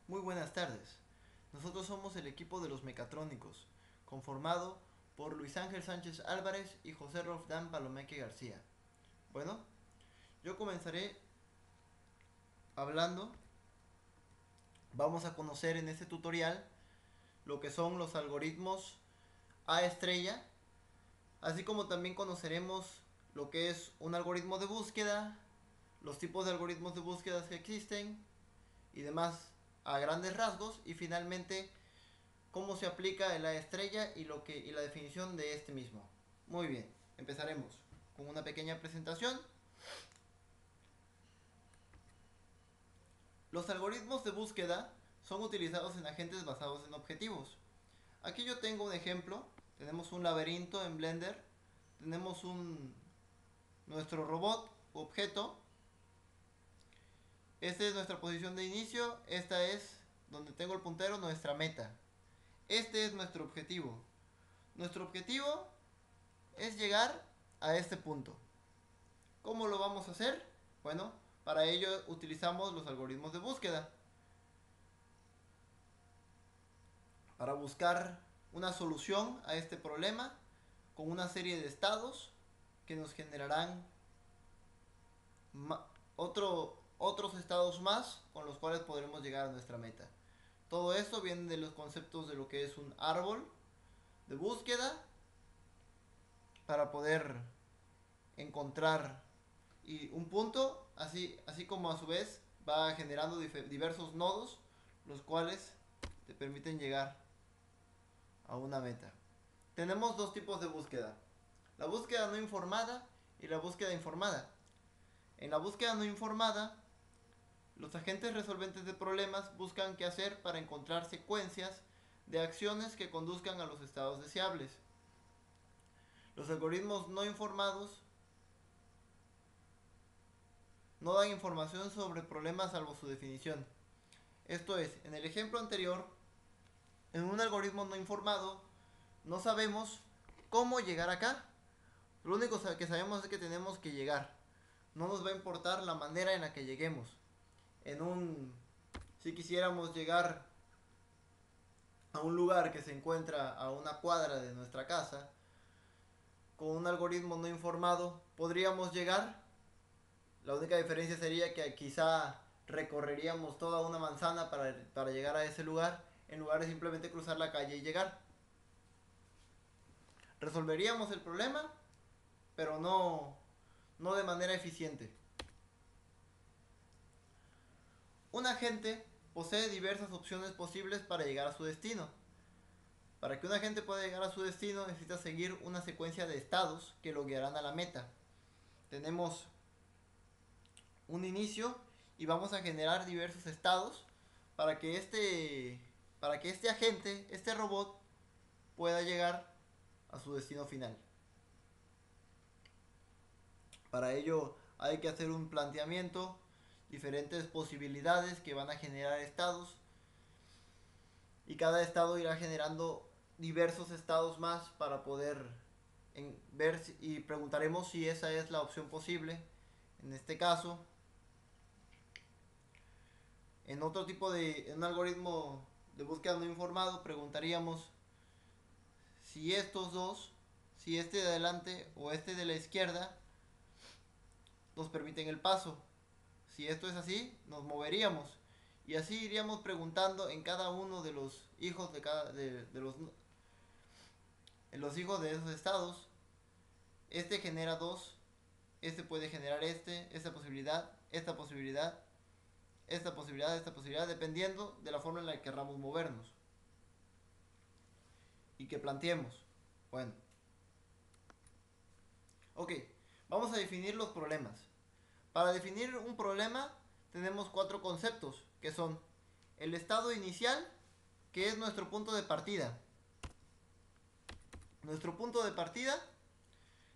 Muy buenas tardes. Nosotros somos el equipo de los mecatrónicos, conformado por Luis Ángel Sánchez Álvarez y José Roldán Palomeque García. Bueno, yo comenzaré hablando. Vamos a conocer en este tutorial lo que son los algoritmos A estrella, así como también conoceremos lo que es un algoritmo de búsqueda, los tipos de algoritmos de búsqueda que existen y demás a grandes rasgos, y finalmente cómo se aplica el A estrella y la definición de este mismo. Muy bien, empezaremos con una pequeña presentación. Los algoritmos de búsqueda son utilizados en agentes basados en objetivos. Aquí yo tengo un ejemplo. Tenemos un laberinto en Blender. Tenemos nuestro robot u objeto. Esta es nuestra posición de inicio. Esta es donde tengo el puntero, nuestra meta. Este es nuestro objetivo. Nuestro objetivo es llegar a este punto. ¿Cómo lo vamos a hacer? Bueno, para ello utilizamos los algoritmos de búsqueda. Para buscar una solución a este problema con una serie de estados que nos generarán otros estados más con los cuales podremos llegar a nuestra meta. Todo esto viene de los conceptos de lo que es un árbol de búsqueda para poder encontrar y un punto, así como a su vez va generando diversos nodos, los cuales te permiten llegar a una meta. Tenemos dos tipos de búsqueda: la búsqueda no informada y la búsqueda informada. En la búsqueda no informada, los agentes resolventes de problemas buscan qué hacer para encontrar secuencias de acciones que conduzcan a los estados deseables. Los algoritmos no informados no dan información sobre problemas salvo su definición. Esto es, en el ejemplo anterior, en un algoritmo no informado, no sabemos cómo llegar acá. Lo único que sabemos es que tenemos que llegar. No nos va a importar la manera en la que lleguemos. Si quisiéramos llegar a un lugar que se encuentra a una cuadra de nuestra casa, con un algoritmo no informado, podríamos llegar. La única diferencia sería que quizá recorreríamos toda una manzana para llegar a ese lugar, en lugar de simplemente cruzar la calle y llegar. Resolveríamos el problema, pero no de manera eficiente. Un agente posee diversas opciones posibles para llegar a su destino. Para que un agente pueda llegar a su destino necesita seguir una secuencia de estados que lo guiarán a la meta. Tenemos un inicio y vamos a generar diversos estados para que este agente, este robot, pueda llegar a su destino final. Para ello hay que hacer un planteamiento, diferentes posibilidades que van a generar estados, y cada estado irá generando diversos estados más para poder ver y preguntaremos si esa es la opción posible. En este caso, en un algoritmo de búsqueda no informado, preguntaríamos si estos dos, si este de adelante o este de la izquierda, nos permiten el paso. Si esto es así, nos moveríamos. Y así iríamos preguntando en cada uno de los hijos los hijos de esos estados. Este genera dos, este puede generar esta posibilidad, esta posibilidad, esta posibilidad, esta posibilidad, dependiendo de la forma en la que querramos movernos y que planteemos. Bueno, ok, vamos a definir los problemas. Para definir un problema tenemos cuatro conceptos, que son el estado inicial, que es nuestro punto de partida. Nuestro punto de partida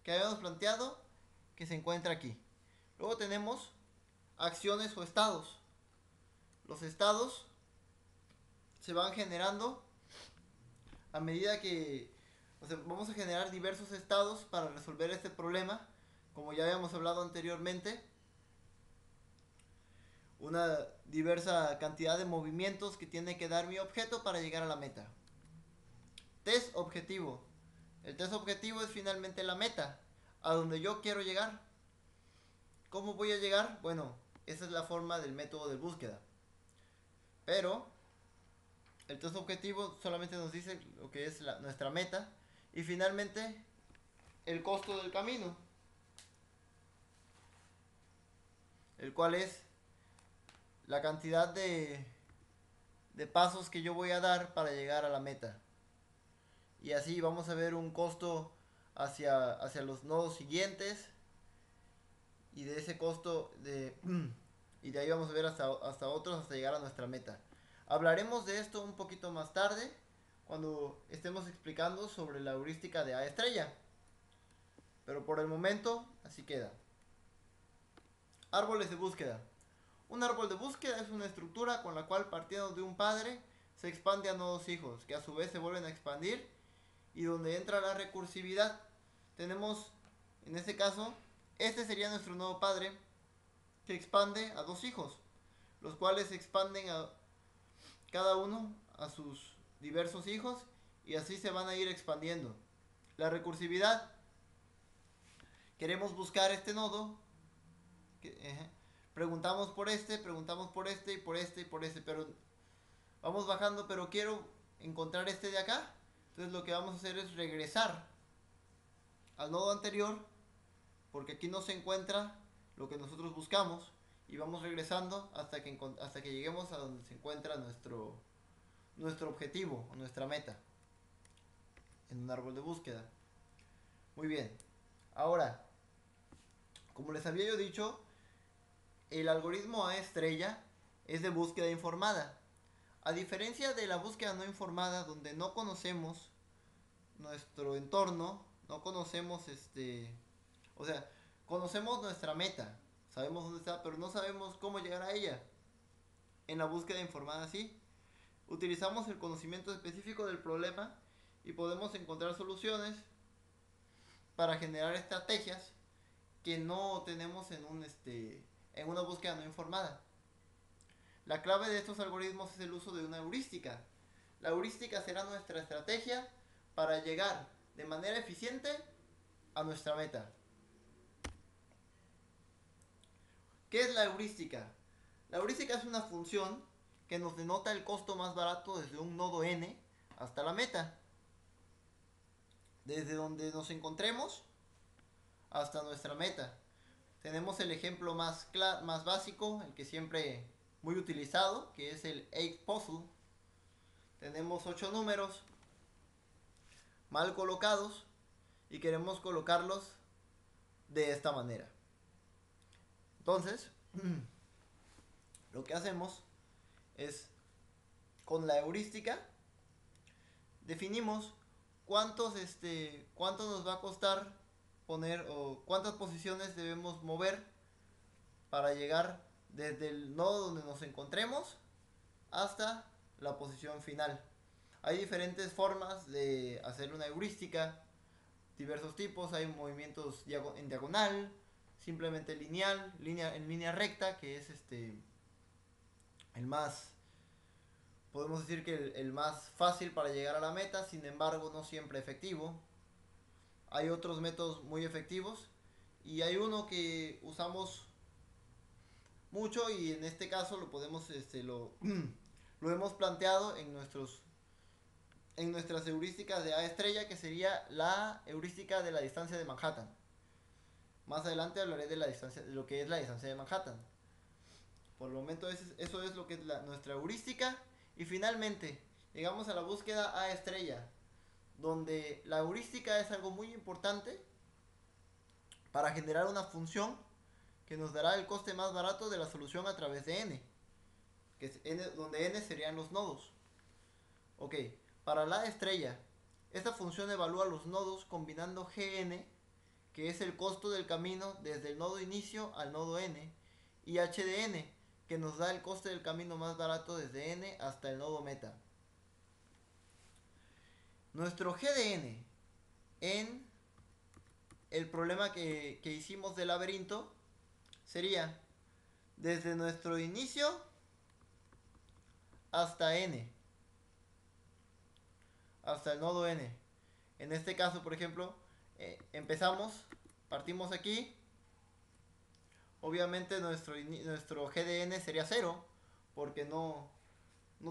que habíamos planteado, que se encuentra aquí. Luego tenemos acciones o estados. Los estados se van generando a medida que, o sea, vamos a generar diversos estados para resolver este problema, como ya habíamos hablado anteriormente. una diversa cantidad de movimientos que tiene que dar mi objeto para llegar a la meta. Test objetivo. El test objetivo es finalmente la meta, a donde yo quiero llegar. ¿Cómo voy a llegar? Bueno, esa es la forma del método de búsqueda. Pero el test objetivo solamente nos dice lo que es nuestra meta y finalmente el costo del camino, el cual es la cantidad de pasos que yo voy a dar para llegar a la meta. Y así vamos a ver un costo hacia los nodos siguientes y de ese costo y de ahí vamos a ver hasta otros hasta llegar a nuestra meta. Hablaremos de esto un poquito más tarde cuando estemos explicando sobre la heurística de A estrella. Pero por el momento así queda. Árboles de búsqueda. Un árbol de búsqueda es una estructura con la cual partiendo de un padre se expande a nodos hijos, que a su vez se vuelven a expandir y donde entra la recursividad. Tenemos, en este caso, este sería nuestro nodo padre que expande a dos hijos, los cuales expanden a cada uno a sus diversos hijos y así se van a ir expandiendo. La recursividad, queremos buscar este nodo, preguntamos por este y por este y por este, pero vamos bajando, pero quiero encontrar este de acá. Entonces lo que vamos a hacer es regresar al nodo anterior, porque aquí no se encuentra lo que nosotros buscamos, y vamos regresando hasta que lleguemos a donde se encuentra nuestro objetivo o nuestra meta en un árbol de búsqueda. Muy bien. Ahora, como les había yo dicho, el algoritmo A estrella es de búsqueda informada. A diferencia de la búsqueda no informada, donde no conocemos nuestro entorno, no conocemos o sea, conocemos nuestra meta, sabemos dónde está, pero no sabemos cómo llegar a ella. En la búsqueda informada sí, utilizamos el conocimiento específico del problema y podemos encontrar soluciones para generar estrategias que no tenemos en una búsqueda no informada. La clave de estos algoritmos es el uso de una heurística. La heurística será nuestra estrategia para llegar de manera eficiente a nuestra meta. ¿Qué es la heurística? La heurística es una función que nos denota el costo más barato desde un nodo n hasta la meta. Desde donde nos encontremos hasta nuestra meta. Tenemos el ejemplo más básico, el que siempre muy utilizado, que es el egg puzzle. Tenemos 8 números mal colocados y queremos colocarlos de esta manera. Entonces, lo que hacemos es, con la heurística, definimos cuánto nos va a costar poner o cuántas posiciones debemos mover para llegar desde el nodo donde nos encontremos hasta la posición final. Hay diferentes formas de hacer una heurística, diversos tipos. Hay movimientos en diagonal, simplemente lineal, en línea recta, que es el más, podemos decir que el más fácil para llegar a la meta, sin embargo no siempre efectivo. Hay otros métodos muy efectivos y hay uno que usamos mucho y en este caso lo podemos lo hemos planteado en nuestras heurísticas de A estrella, que sería la heurística de la distancia de Manhattan. Más adelante hablaré de lo que es la distancia de Manhattan. Por el momento eso es lo que es nuestra heurística. Y finalmente llegamos a la búsqueda A estrella, donde la heurística es algo muy importante para generar una función que nos dará el coste más barato de la solución a través de n, donde n serían los nodos. Ok, para la estrella, esta función evalúa los nodos combinando gn, que es el costo del camino desde el nodo inicio al nodo n, y h de n, que nos da el coste del camino más barato desde n hasta el nodo meta. Nuestro g de n en el problema que hicimos del laberinto sería desde nuestro inicio hasta n, hasta el nodo n. En este caso, por ejemplo, partimos aquí. Obviamente nuestro GDN sería 0, porque no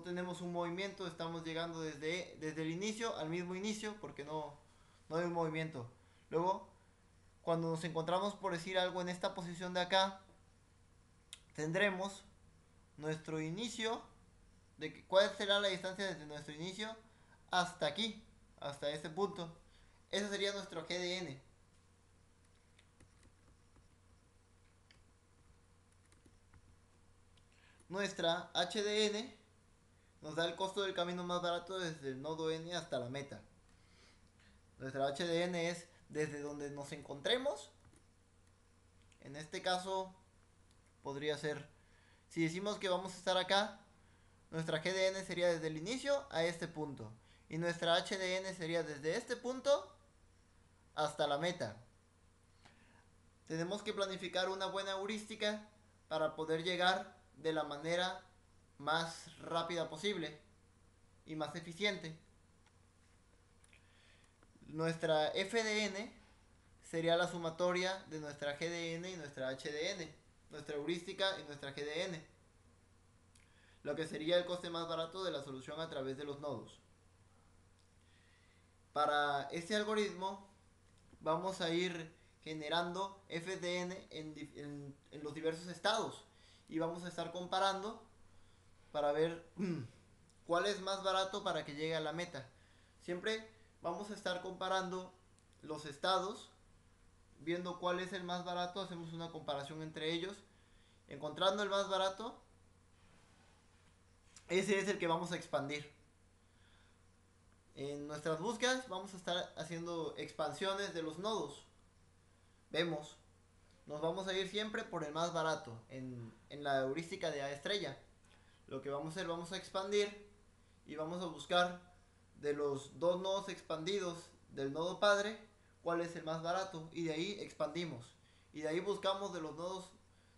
tenemos un movimiento, estamos llegando desde el inicio al mismo inicio, porque no hay un movimiento. Luego, cuando nos encontramos, por decir algo, en esta posición de acá, tendremos nuestro inicio, cuál será la distancia desde nuestro inicio hasta aquí, hasta este punto. Ese sería nuestro GDN. Nuestra HDN nos da el costo del camino más barato desde el nodo N hasta la meta. Nuestra HDN es desde donde nos encontremos. En este caso podría ser, si decimos que vamos a estar acá, nuestra GDN sería desde el inicio a este punto. Y nuestra HDN sería desde este punto hasta la meta. Tenemos que planificar una buena heurística para poder llegar de la manera más rápida posible y más eficiente. Nuestra FDN sería la sumatoria de nuestra GDN y nuestra HDN, nuestra heurística y nuestra GDN, lo que sería el coste más barato de la solución a través de los nodos. Para este algoritmo vamos a ir generando FDN en los diversos estados y vamos a estar comparando para ver cuál es más barato para que llegue a la meta. Siempre vamos a estar comparando los estados, viendo cuál es el más barato, hacemos una comparación entre ellos, encontrando el más barato, ese es el que vamos a expandir. En nuestras búsquedas vamos a estar haciendo expansiones de los nodos. Vemos, nos vamos a ir siempre por el más barato en la heurística de A estrella. Lo que vamos a hacer, vamos a expandir y vamos a buscar de los dos nodos expandidos del nodo padre cuál es el más barato, y de ahí expandimos, y de ahí buscamos de los nodos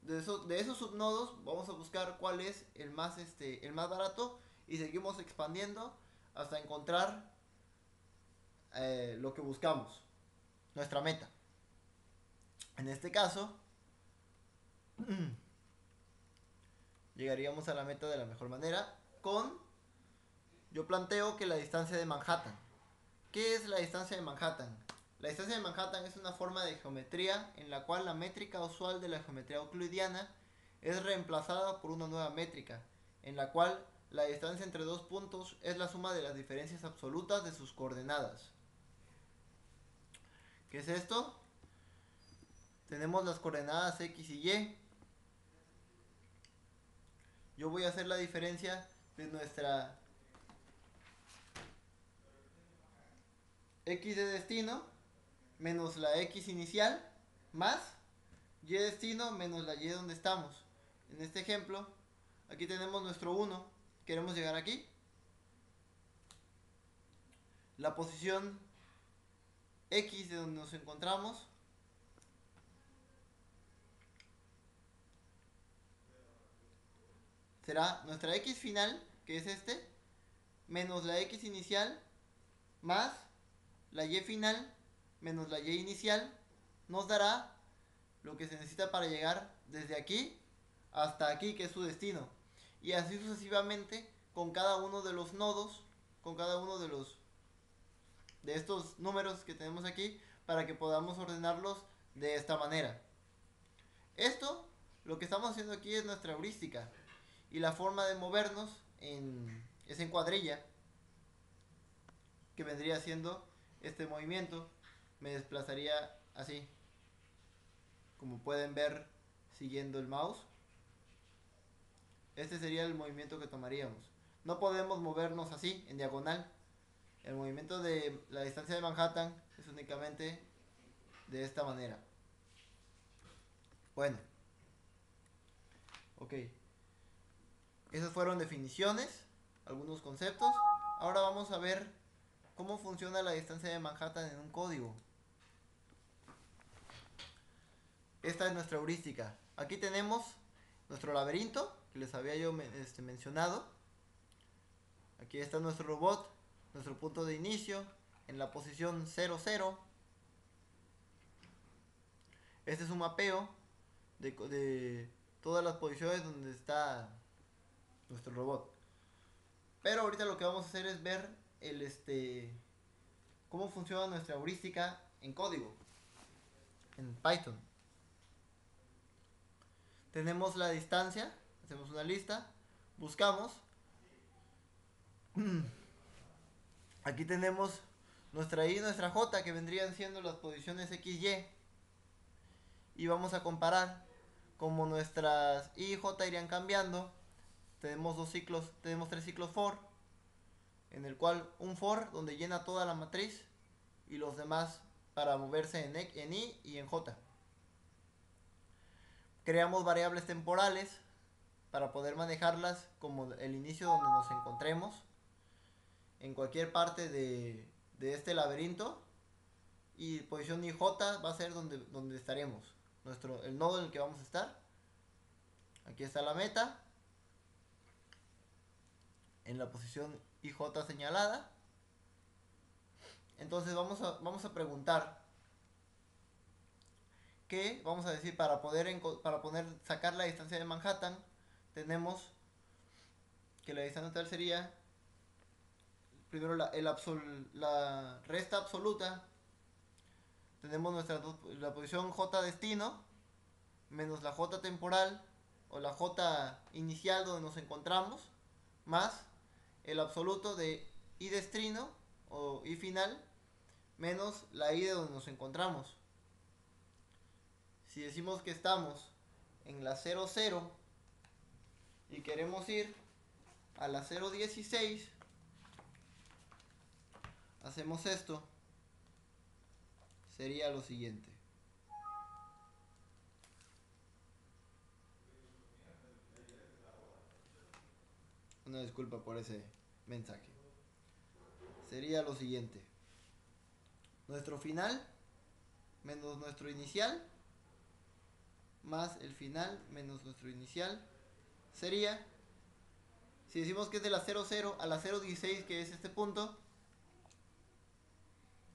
de esos subnodos, vamos a buscar cuál es el más barato, y seguimos expandiendo hasta encontrar lo que buscamos, nuestra meta. En este caso llegaríamos a la meta de la mejor manera yo planteo que la distancia de Manhattan. ¿Qué es la distancia de Manhattan? La distancia de Manhattan es una forma de geometría en la cual la métrica usual de la geometría euclidiana es reemplazada por una nueva métrica, en la cual la distancia entre dos puntos es la suma de las diferencias absolutas de sus coordenadas. ¿Qué es esto? Tenemos las coordenadas X y Y. Yo voy a hacer la diferencia de nuestra X de destino menos la X inicial más Y destino menos la Y donde estamos. En este ejemplo, aquí tenemos nuestro 1. Queremos llegar aquí. La posición X de donde nos encontramos será nuestra X final, que es menos la X inicial más la Y final menos la Y inicial, nos dará lo que se necesita para llegar desde aquí hasta aquí, que es su destino. Y así sucesivamente con cada uno de los nodos, con cada uno de estos números que tenemos aquí, para que podamos ordenarlos de esta manera. Esto, lo que estamos haciendo aquí es nuestra heurística. Y la forma de movernos es en cuadrilla, que vendría siendo este movimiento. Me desplazaría así, como pueden ver siguiendo el mouse. Este sería el movimiento que tomaríamos. No podemos movernos así, en diagonal. El movimiento de la distancia de Manhattan es únicamente de esta manera. Bueno, ok. Esas fueron definiciones, algunos conceptos. Ahora vamos a ver cómo funciona la distancia de Manhattan en un código. Esta es nuestra heurística. Aquí tenemos nuestro laberinto que les había yo mencionado. Aquí está nuestro robot, nuestro punto de inicio en la posición 00. Este es un mapeo de todas las posiciones donde está nuestro robot. Pero ahorita lo que vamos a hacer es ver cómo funciona nuestra heurística en código, en Python. Tenemos la distancia, hacemos una lista, buscamos. Aquí tenemos nuestra I y nuestra J, que vendrían siendo las posiciones X, Y. Y vamos a comparar como nuestras I y J irían cambiando. Tenemos tres ciclos for, en el cual un for donde llena toda la matriz y los demás para moverse en I y en J. Creamos variables temporales para poder manejarlas como el inicio donde nos encontremos en cualquier parte de este laberinto, y posición IJ va a ser donde estaremos, el nodo en el que vamos a estar. Aquí está la meta en la posición IJ señalada. Entonces vamos a preguntar que, vamos a decir, para poder sacar la distancia de Manhattan, tenemos que la distancia total sería primero la resta absoluta. Tenemos la posición J destino menos la J temporal o la J inicial donde nos encontramos, más el absoluto de I destino o I final menos la I de donde nos encontramos. Si decimos que estamos en la 00 y queremos ir a la 016, hacemos esto. Sería lo siguiente. Una disculpa por ese mensaje. Sería lo siguiente. Nuestro final menos nuestro inicial más el final menos nuestro inicial sería, si decimos que es de la 00 a la 016, que es este punto,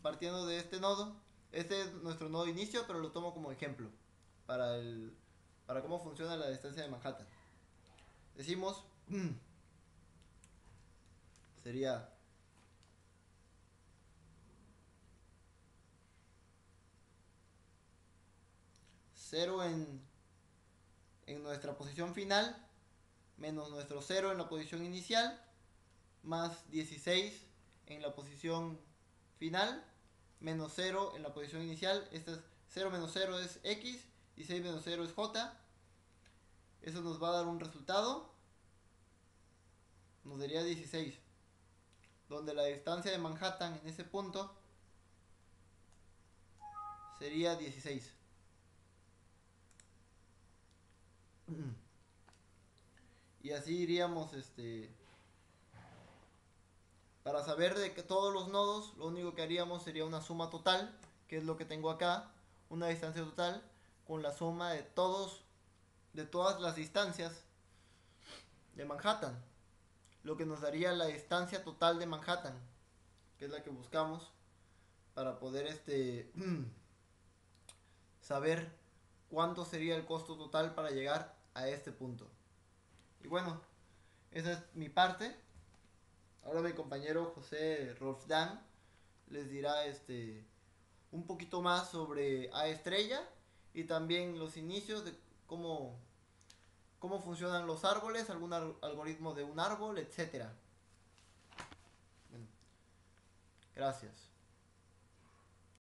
partiendo de este nodo. Este es nuestro nodo de inicio, pero lo tomo como ejemplo para cómo funciona la distancia de Manhattan. Decimos sería cero en nuestra posición final menos nuestro 0 en la posición inicial más 16 en la posición final menos 0 en la posición inicial. Este es 0 menos 0 es X y 6 menos 0 es J. Eso nos va a dar un resultado. Nos daría 16. Donde la distancia de Manhattan en ese punto sería 16. Y así iríamos para saber de que todos los nodos, lo único que haríamos sería una suma total, que es lo que tengo acá, una distancia total con la suma de todas las distancias de Manhattan, lo que nos daría la distancia total de Manhattan, que es la que buscamos para poder saber cuánto sería el costo total para llegar a este punto. Y bueno, esa es mi parte. Ahora mi compañero José Rolfdan les dirá un poquito más sobre A estrella y también los inicios de cómo funcionan los árboles, algún algoritmo de un árbol, etcétera. Bueno, gracias.